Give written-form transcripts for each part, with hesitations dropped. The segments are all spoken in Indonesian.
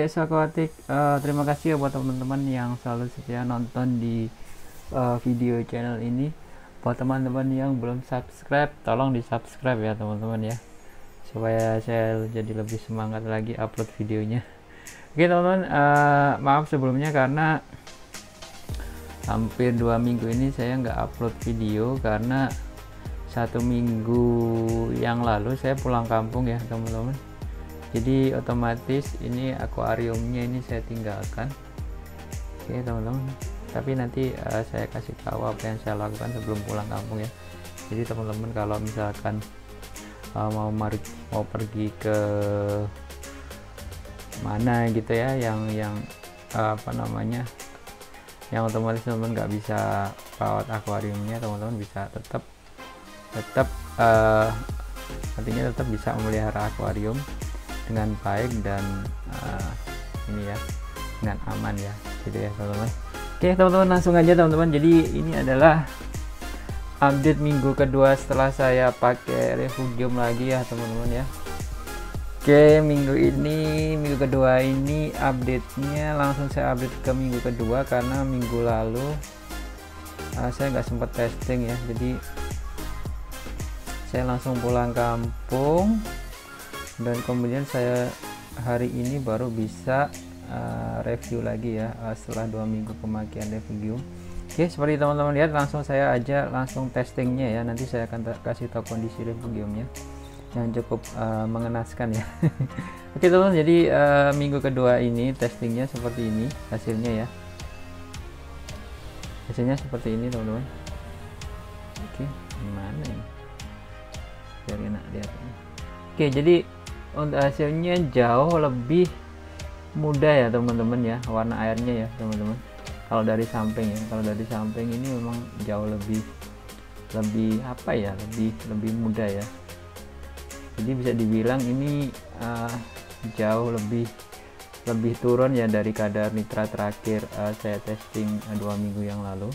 so akuatik, terima kasih ya buat teman-teman yang selalu setia nonton di video channel ini. Buat teman-teman yang belum subscribe, tolong di subscribe ya teman-teman ya, supaya saya jadi lebih semangat lagi upload videonya. Oke teman-teman, maaf sebelumnya karena hampir 2 minggu ini saya nggak upload video karena 1 minggu yang lalu saya pulang kampung ya teman-teman. Jadi otomatis ini akuariumnya ini saya tinggalkan. Oke teman-teman, tapi nanti saya kasih tahu apa yang saya lakukan sebelum pulang kampung ya. Jadi teman-teman kalau misalkan mau pergi ke mana gitu ya, yang apa namanya, yang otomatis teman-teman nggak bisa rawat akuariumnya, teman-teman bisa tetap artinya tetap bisa memelihara akuarium dengan baik dan ini ya, dengan aman ya, gitu ya teman-teman. Oke teman-teman, langsung aja teman-teman. Jadi ini adalah update minggu kedua setelah saya pakai refugium lagi ya teman-teman ya. Oke, minggu kedua ini update-nya langsung saya update ke minggu kedua karena minggu lalu saya nggak sempat testing ya, jadi saya langsung pulang kampung dan kemudian saya hari ini baru bisa review lagi ya setelah 2 minggu pemakaian refugium. Oke, seperti teman-teman lihat, langsung saya aja langsung testingnya ya. Nanti saya akan kasih tahu kondisi refugiumnya yang cukup mengenaskan ya. Oke teman-teman, jadi minggu kedua ini testingnya seperti ini hasilnya ya. Hasilnya seperti ini teman-teman. Oke, gimana ini biar enak lihat. Oke, jadi untuk hasilnya jauh lebih muda ya teman-teman ya, warna airnya ya teman-teman. Kalau dari samping ya, kalau dari samping ini memang jauh lebih apa ya, lebih muda ya. Jadi bisa dibilang ini jauh lebih turun ya dari kadar nitrat terakhir saya testing 2 minggu yang lalu.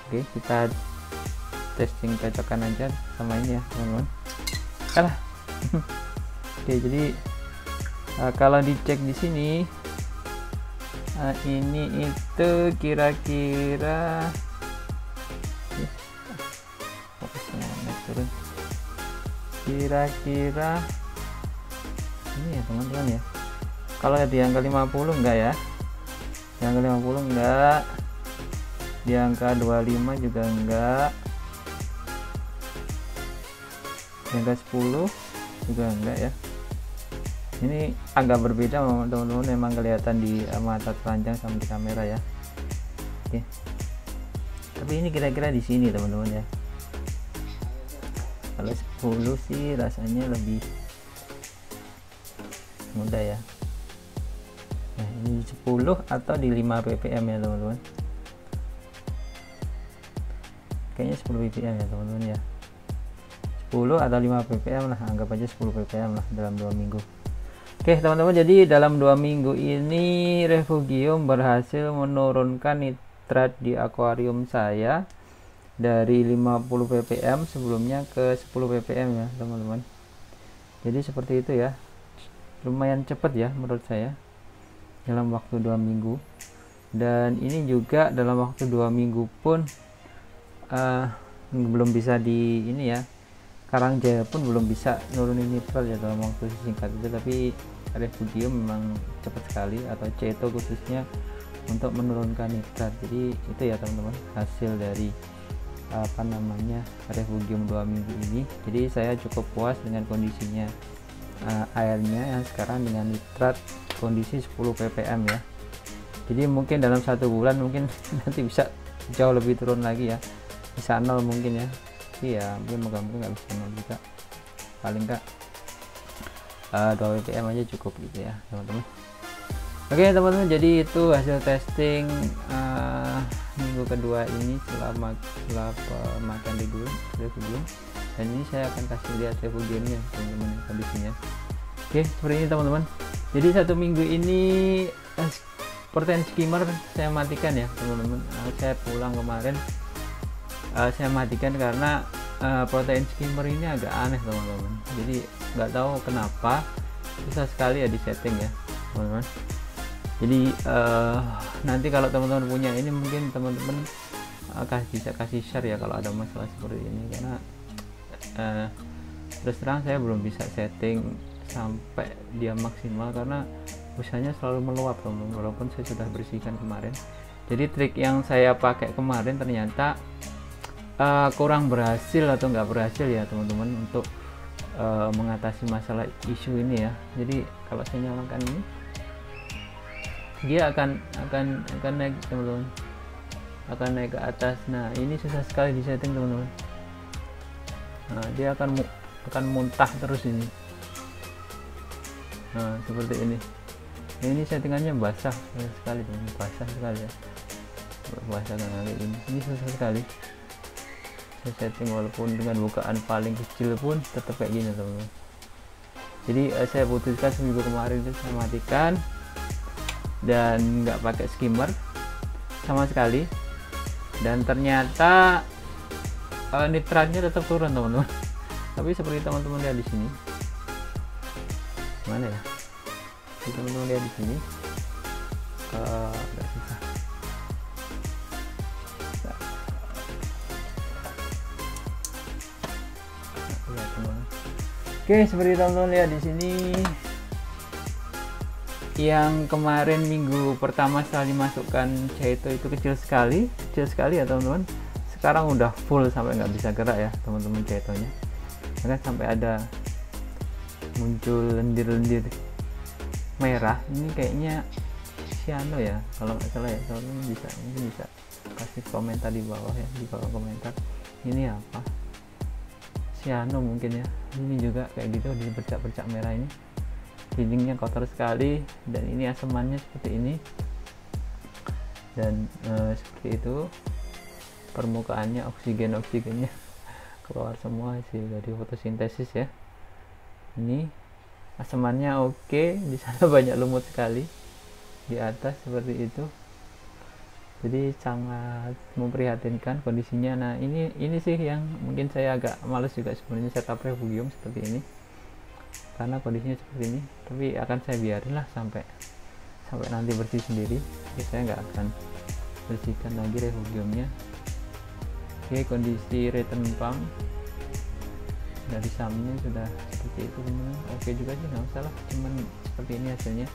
Oke, kita testing cocokan aja sama ini ya teman-teman. Kalah. Oke, jadi kalau dicek di sini ini itu kira-kira fokusnya naik turun, kira-kira ini ya teman-teman ya. Kalau di angka 50 enggak ya, di angka 50 enggak, di angka 25 juga enggak, di angka 10 juga enggak ya. Ini agak berbeda teman-teman, memang kelihatan di mata telanjang sama di kamera ya. Oke, tapi ini kira-kira di sini teman-teman ya. Kalau 10 sih rasanya lebih mudah ya. Nah, ini 10 atau di 5 ppm ya teman-teman. Kayaknya 10 ppm ya teman-teman ya. 10 atau 5 ppm lah, anggap aja 10 ppm lah dalam 2 minggu. Oke teman-teman, jadi dalam 2 minggu ini refugium berhasil menurunkan nitrat di akuarium saya dari 50 ppm sebelumnya ke 10 ppm ya teman-teman. Jadi seperti itu ya, lumayan cepat ya menurut saya dalam waktu 2 minggu. Dan ini juga dalam waktu 2 minggu pun belum bisa di ini ya, Karangjaya pun belum bisa nurunin nitrat ya dalam waktu singkat itu, tapi refugium memang cepat sekali, atau Ceto khususnya, untuk menurunkan nitrat. Jadi itu ya teman-teman hasil dari apa namanya refugium 2 minggu ini. Jadi saya cukup puas dengan kondisinya airnya yang sekarang dengan nitrat kondisi 10 ppm ya. Jadi mungkin dalam 1 bulan mungkin nanti bisa jauh lebih turun lagi ya, bisa 0 mungkin ya. Ya mungkin moga-moga nggak bisa 0 juga, paling nggak 2 ppm aja cukup gitu ya teman-teman. Oke teman-teman, jadi itu hasil testing minggu kedua ini setelah pemakaian refugium, dan ini saya akan kasih lihat refugiumnya teman-teman kondisinya. Oke, seperti ini teman-teman. Jadi 1 minggu ini protein skimmer saya matikan ya teman-teman. Saya pulang kemarin saya matikan karena protein skimmer ini agak aneh teman-teman. Jadi nggak tahu kenapa susah sekali ya di setting ya teman-teman. Jadi nanti kalau teman-teman punya ini, mungkin teman-teman bisa kasih share ya kalau ada masalah seperti ini, karena terus terang saya belum bisa setting sampai dia maksimal karena busanya selalu meluap teman-teman, walaupun saya sudah bersihkan kemarin. Jadi trik yang saya pakai kemarin ternyata kurang berhasil atau nggak berhasil ya teman-teman untuk mengatasi masalah isu ini ya. Jadi kalau saya nyalakan ini, dia akan naik teman-teman, akan naik ke atas. Nah ini susah sekali di setting teman-teman. Nah, dia akan muntah terus ini. Nah seperti ini. Ini settingannya basah sekali teman-teman, basah sekali ya, basah kali ini susah sekali. Saya setting walaupun dengan bukaan paling kecil pun tetap kayak gini teman-teman. Jadi saya putuskan seminggu kemarin itu saya matikan dan nggak pakai skimmer sama sekali, dan ternyata nitratnya tetap turun teman-teman. Tapi seperti teman-teman lihat di sini, mana ya, teman-teman lihat di sini, agak susah. Oke, seperti teman-teman lihat di sini, yang kemarin minggu pertama setelah dimasukkan Chaeto itu kecil sekali ya teman-teman. Sekarang udah full sampai nggak bisa gerak ya teman-teman Chaetonya. Maka sampai ada muncul lendir-lendir merah. Ini kayaknya cyano ya kalau nggak salah ya. Teman-teman mungkin bisa kasih komentar di bawah ya, di bawah komentar. Ini apa? Cyano mungkin ya. Ini juga kayak gitu, di bercak-bercak merah ini. Dindingnya kotor sekali, dan ini asemannya seperti ini, dan seperti itu permukaannya, oksigennya keluar semua hasil dari fotosintesis ya. Ini asemannya oke, di sana banyak lumut sekali di atas seperti itu. Jadi sangat memprihatinkan kondisinya. Nah ini sih yang mungkin saya agak males juga sebenarnya setup refugium seperti ini, karena kondisinya seperti ini. Tapi akan saya biarin lah sampai nanti bersih sendiri. Jadi saya nggak akan bersihkan lagi refugiumnya. Oke, kondisi return pump dari samnya sudah seperti itu teman-teman. Oke juga sih, nggak masalah, cuman seperti ini hasilnya.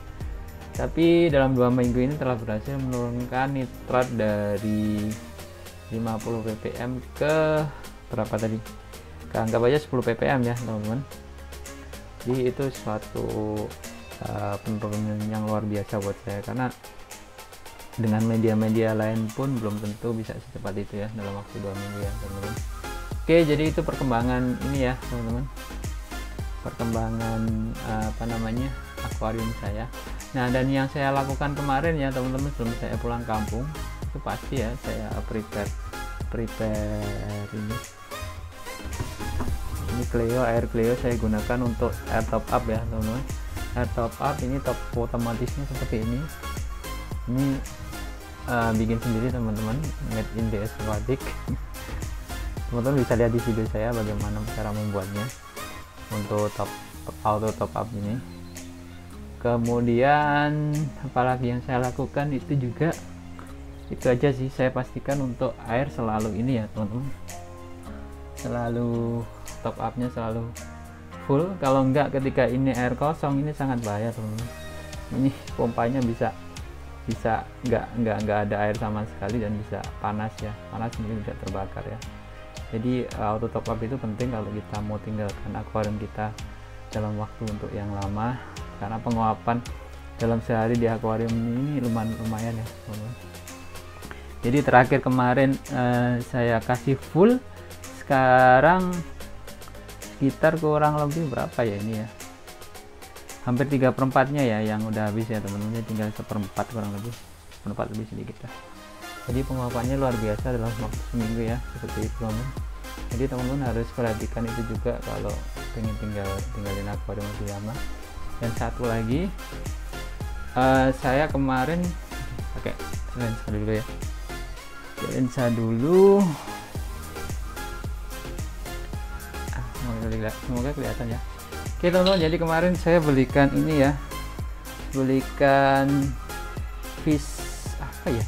Tapi dalam 2 minggu ini telah berhasil menurunkan nitrat dari 50 ppm ke berapa tadi, anggap aja 10 ppm ya teman-teman. Jadi itu suatu penurunan yang luar biasa buat saya, karena dengan media-media lain pun belum tentu bisa secepat itu ya dalam waktu 2 minggu ya teman-teman. Oke, jadi itu perkembangan ini ya teman-teman, perkembangan akuarium saya. Nah, dan yang saya lakukan kemarin ya teman-teman, sebelum saya pulang kampung itu pasti ya saya prepare ini Cleo, air Cleo saya gunakan untuk air top up ya teman-teman. Air top up ini top otomatisnya seperti ini bikin sendiri teman-teman, made in DS Aquatic. Teman-teman bisa lihat di video saya bagaimana cara membuatnya untuk auto top up ini. Kemudian apalagi yang saya lakukan itu juga itu aja sih, saya pastikan untuk air selalu ini ya teman-teman, selalu top upnya selalu full. Kalau enggak ketika ini air kosong ini sangat bahaya teman-teman. Ini pompanya bisa nggak ada air sama sekali dan bisa panas ya, panas mungkin tidak terbakar ya. Jadi auto top up itu penting kalau kita mau tinggalkan akuarium kita dalam waktu untuk yang lama, karena penguapan dalam sehari di akuarium ini lumayan ya teman-teman. Jadi terakhir kemarin saya kasih full, sekarang sekitar kurang lebih berapa ya ini ya, hampir 3/4-nya ya yang udah habis ya teman-teman, tinggal 1/4 kurang lebih, 1/4 lebih sedikit lah. Jadi penguapannya luar biasa dalam waktu seminggu ya, seperti itu teman-teman. Jadi teman-teman harus perhatikan itu juga kalau pengen tinggalin akuarium lebih lama. Dan satu lagi, saya kemarin pakai lensa dulu ya, lensa dulu, semoga kelihatan ya. Oke teman-teman, jadi kemarin saya belikan ini ya, belikan fish apa ya,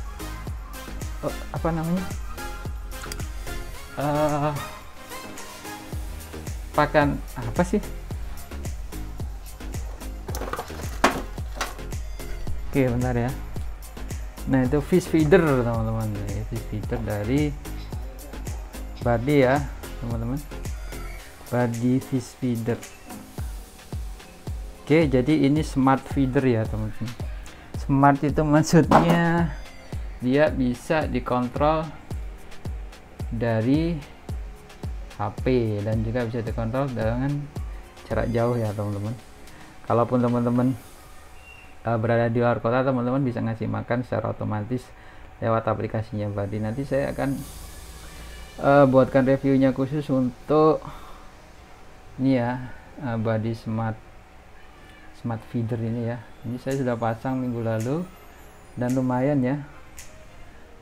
apa namanya, pakan apa sih, oke bentar ya. Nah itu fish feeder teman-teman, fish feeder dari Buddy ya teman-teman, Buddy fish feeder. Oke, jadi ini smart feeder ya teman-teman. Smart itu maksudnya dia bisa dikontrol dari HP dan juga bisa dikontrol dengan jarak jauh ya teman-teman. Kalaupun teman-teman berada di luar kota, teman-teman bisa ngasih makan secara otomatis lewat aplikasinya Buddy. Nanti saya akan buatkan reviewnya khusus untuk ini ya, Buddy smart feeder ini ya. Ini saya sudah pasang minggu lalu dan lumayan ya,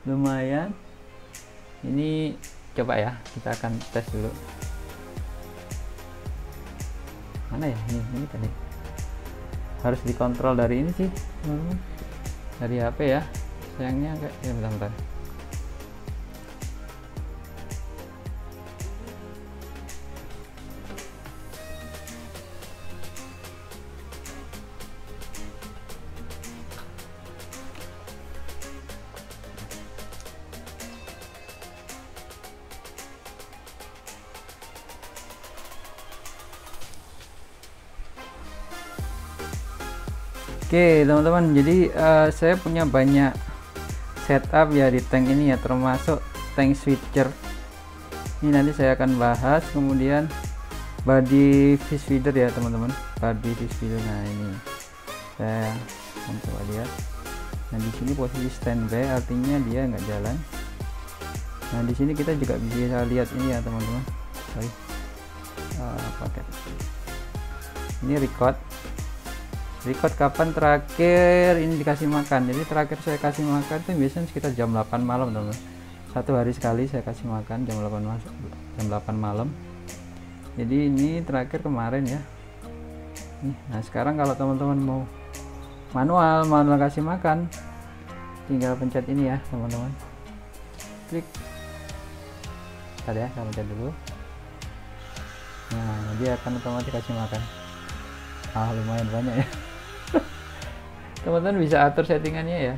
lumayan. Ini coba ya, kita akan tes dulu. Mana ya, ini tadi harus dikontrol dari ini sih dari HP ya, sayangnya enggak ya. Bentar. Oke teman-teman, jadi saya punya banyak setup ya di tank ini ya, termasuk tank switcher. Ini nanti saya akan bahas. Kemudian Buddy fish feeder ya teman-teman, Buddy fish feeder. Nah ini saya coba lihat. Nah di sini posisi standby, artinya dia nggak jalan. Nah di sini kita juga bisa lihat ini ya teman-teman. Paket ini record kapan terakhir ini dikasih makan. Jadi terakhir saya kasih makan itu biasanya sekitar jam 8 malam teman-teman. Satu hari sekali saya kasih makan jam 8 malam. Jadi ini terakhir kemarin ya. Nah sekarang kalau teman-teman mau manual kasih makan, tinggal pencet ini ya teman-teman, klik. Bentar ya, saya pencet dulu. Nah dia akan otomatis kasih makan. Lumayan banyak ya. Teman-teman bisa atur settingannya ya,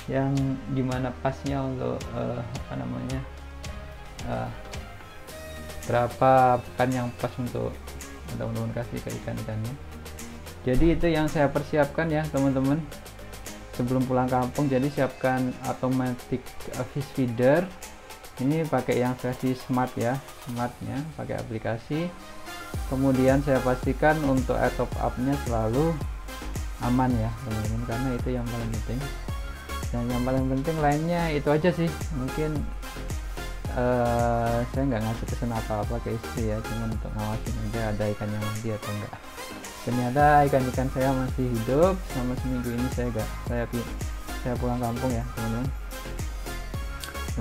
yang dimana pasnya untuk apa namanya, berapa pakan yang pas untuk teman-teman kasih ke ikan-ikannya. Jadi itu yang saya persiapkan ya teman-teman sebelum pulang kampung. Jadi siapkan automatic fish feeder ini pakai yang versi smart ya, smartnya pakai aplikasi. Kemudian saya pastikan untuk air top up nya selalu aman ya teman-teman, karena itu yang paling penting. Dan yang paling penting lainnya itu aja sih. Mungkin saya nggak ngasih pesan apa-apa ke istri ya, cuman untuk ngawasin aja ada ikan yang mati atau enggak. Ternyata ikan-ikan saya masih hidup selama seminggu ini. Saya pulang kampung ya teman-teman,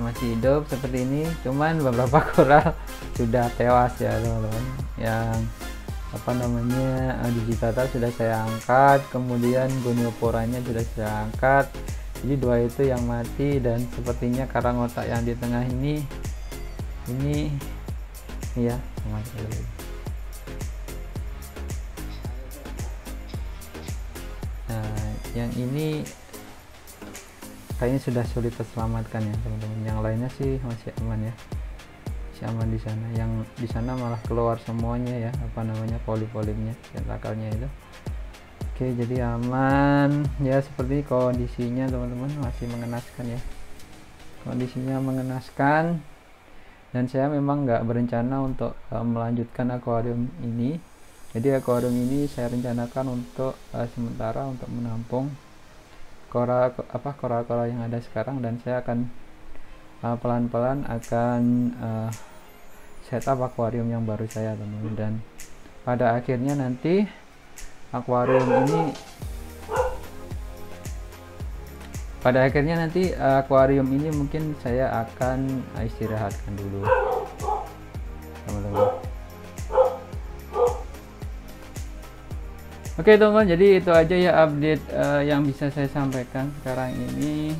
masih hidup seperti ini. Cuman beberapa koral sudah tewas ya teman-teman. Yang apa namanya, digitata sudah saya angkat, kemudian gonioporanya sudah saya angkat. Jadi dua itu yang mati, dan sepertinya karang otak yang di tengah ini ya mati. Nah yang ini kayaknya sudah sulit terselamatkan ya teman-teman. Yang lainnya sih masih aman ya, masih aman di sana. Yang di sana malah keluar semuanya ya, apa namanya, polip-polipnya, tentakelnya itu. Oke, jadi aman ya. Seperti kondisinya teman-teman masih mengenaskan ya, kondisinya mengenaskan. Dan saya memang nggak berencana untuk melanjutkan akuarium ini. Jadi akuarium ini saya rencanakan untuk sementara untuk menampung koral yang ada sekarang, dan saya akan pelan-pelan akan setup akuarium yang baru saya teman-teman. Dan pada akhirnya nanti akuarium ini mungkin saya akan istirahatkan dulu teman-teman. Oke teman-teman, jadi itu aja ya update yang bisa saya sampaikan sekarang ini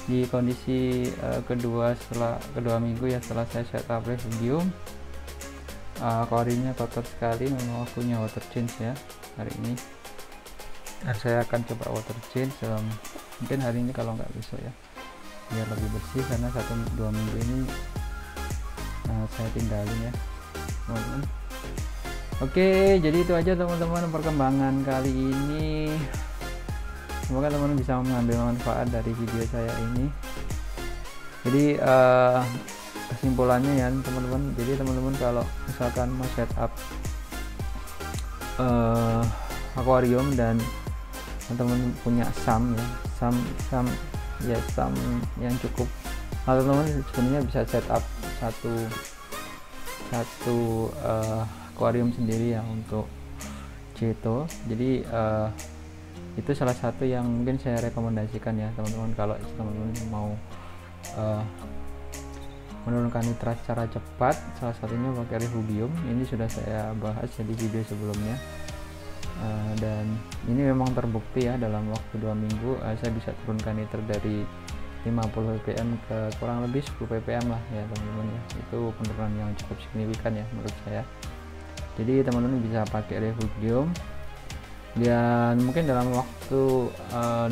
di kondisi kedua minggu ya setelah saya setup Refugium. Aquariumnya kotor sekali, memang waktunya water change ya hari ini. Dan saya akan coba water change mungkin hari ini kalau nggak besok ya, biar lebih bersih karena 1-2 minggu ini saya tinggalin ya teman-teman. Oke, jadi itu aja teman-teman perkembangan kali ini. Semoga teman-teman bisa mengambil manfaat dari video saya ini. Jadi kesimpulannya ya teman-teman, jadi teman-teman kalau misalkan mau setup akuarium dan teman-teman punya SAM yang cukup, teman-teman sebenarnya bisa setup satu akuarium sendiri ya untuk Ceto. Jadi itu salah satu yang mungkin saya rekomendasikan ya teman-teman, kalau teman-teman mau menurunkan nitrat secara cepat, salah satunya pakai Refugium. Ini sudah saya bahas ya di video sebelumnya, dan ini memang terbukti ya dalam waktu 2 minggu saya bisa turunkan nitrat dari 50 ppm ke kurang lebih 10 ppm lah ya teman-teman ya. Itu penurunan yang cukup signifikan ya menurut saya. Jadi teman-teman bisa pakai Refugium, dan mungkin dalam waktu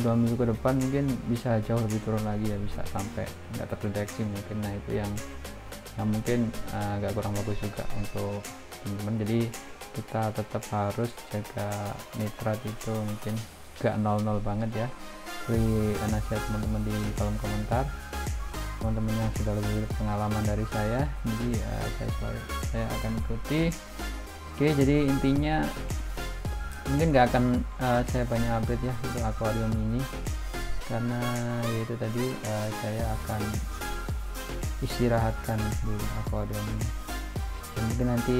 2 minggu ke depan mungkin bisa jauh lebih turun lagi ya, bisa sampai nggak terdeteksi mungkin. Nah itu yang mungkin agak kurang bagus juga untuk teman-teman. Jadi kita tetap harus jaga nitrat itu, mungkin nggak 0-0 banget ya. Beri nasihat teman-teman di kolom komentar, teman-teman yang sudah lebih pengalaman dari saya. Jadi saya akan ikuti. Oke, jadi intinya mungkin nggak akan saya banyak update ya untuk akuarium ini, karena yaitu tadi saya akan istirahatkan di akuarium ini, dan mungkin nanti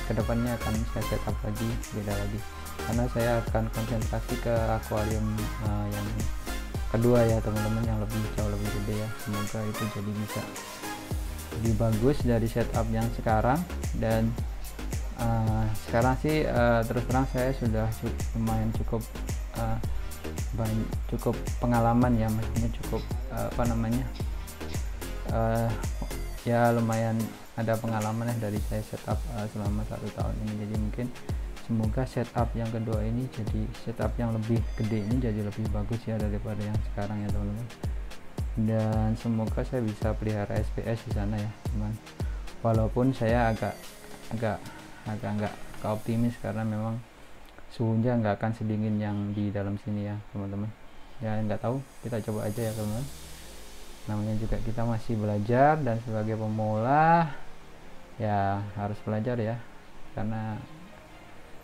kedepannya akan saya setup lagi, beda lagi, karena saya akan konsentrasi ke akuarium yang kedua ya teman-teman, yang jauh lebih gede ya. Semoga itu jadi bisa lebih bagus dari setup yang sekarang. Dan sekarang sih terus terang saya sudah lumayan cukup pengalaman ya, maksudnya cukup ya lumayan ada pengalaman ya dari saya setup selama 1 tahun ini. Jadi mungkin semoga setup yang kedua ini jadi setup yang lebih gede, ini jadi lebih bagus ya daripada yang sekarang ya teman-teman. Dan semoga saya bisa pelihara SPS di sana ya teman, walaupun saya agak nggak optimis karena memang suhunya nggak akan sedingin yang di dalam sini ya teman-teman. Ya nggak tahu, kita coba aja ya teman-teman, namanya juga kita masih belajar, dan sebagai pemula ya harus belajar ya, karena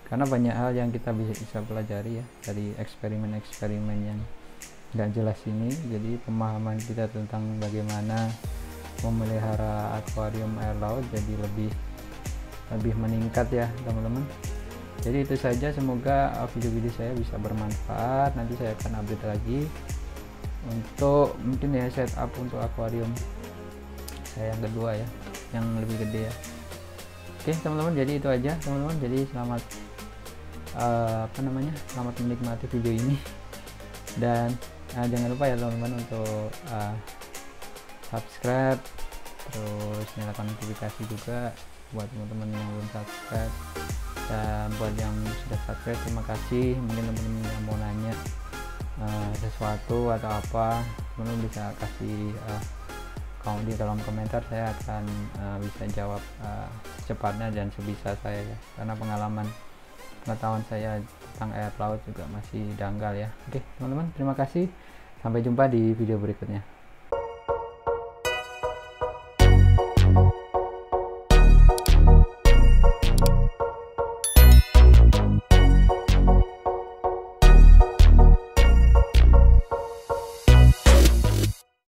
banyak hal yang kita bisa pelajari ya dari eksperimen yang nggak jelas ini. Jadi pemahaman kita tentang bagaimana memelihara akuarium air laut jadi lebih meningkat ya teman-teman. Jadi itu saja, semoga video-video saya bisa bermanfaat. Nanti saya akan update lagi untuk mungkin ya setup untuk akuarium saya yang kedua ya, yang lebih gede ya. Oke teman-teman, jadi itu aja teman-teman. Jadi selamat selamat menikmati video ini, dan jangan lupa ya teman-teman untuk subscribe, terus nyalakan notifikasi juga buat teman-teman yang belum subscribe. Dan buat yang sudah subscribe, terima kasih. Mungkin teman-teman yang mau nanya sesuatu atau apa, teman-teman bisa kasih di dalam komentar. Saya akan bisa jawab secepatnya dan sebisa saya ya, karena pengetahuan saya tentang air laut juga masih dangkal ya. Oke teman-teman, terima kasih, sampai jumpa di video berikutnya.